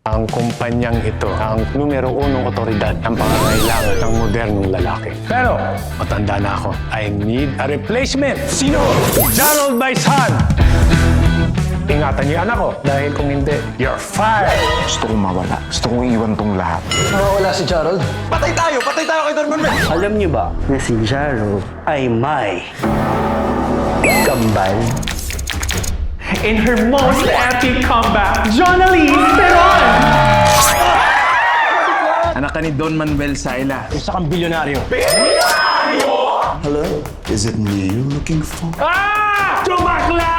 Ang kumpanyang ito ang numero unong otoridad ng pangangailangan ng modernong lalaki. Pero, matanda na ako. I need a replacement. Sino? Donald Baisan! Ingatan niyo yung anak ko. Dahil kung hindi, you're fired! Gusto kong mawala. Gusto kong iwan tong lahat. Nawawala si Gerald. Patay tayo kay Don Manuel! Alam niyo ba na si Jaro ay may kambal? In her most epic comeback, Jonalyn Peron! Anak ka ni Don Manuel Saila. Isa kang bilyonaryo. Is it me you're looking for? Ah! Tumakla!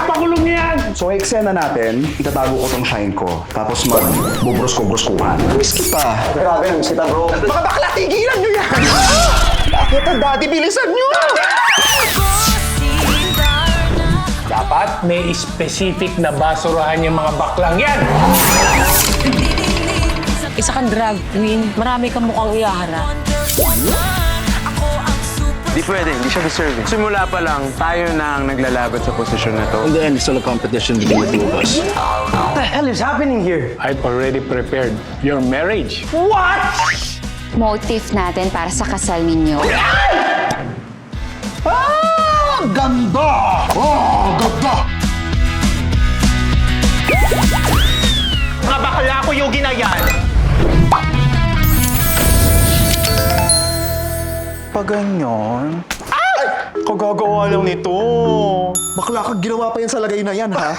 Pakulong yan! So, eksena natin, itatago ko tong shine ko. Tapos mag-bubros-ko-bros-kuhan. Whiskey pa. Grabe ang sita, bro. Mga bakla, tigilan nyo yan! Bakit ang daddy, bilisan nyo! Dapat may specific na basurahan yung mga baklang yan! Isa kang drag queen, marami kang mukhang iyaharap. Di pwede, hindi siya deserving. Simula pa lang, tayo na ang naglalaban sa posisyon na to. In the end, it's still a competition between the two of us. What the hell is happening here? I've already prepared your marriage. Motive natin para sa kasal ninyo. Mga bakla ko yung ginayan! Pag ganyan, kagagawa lang nito. Bakla ka, ginawa pa yan sa lagay na yan, ha?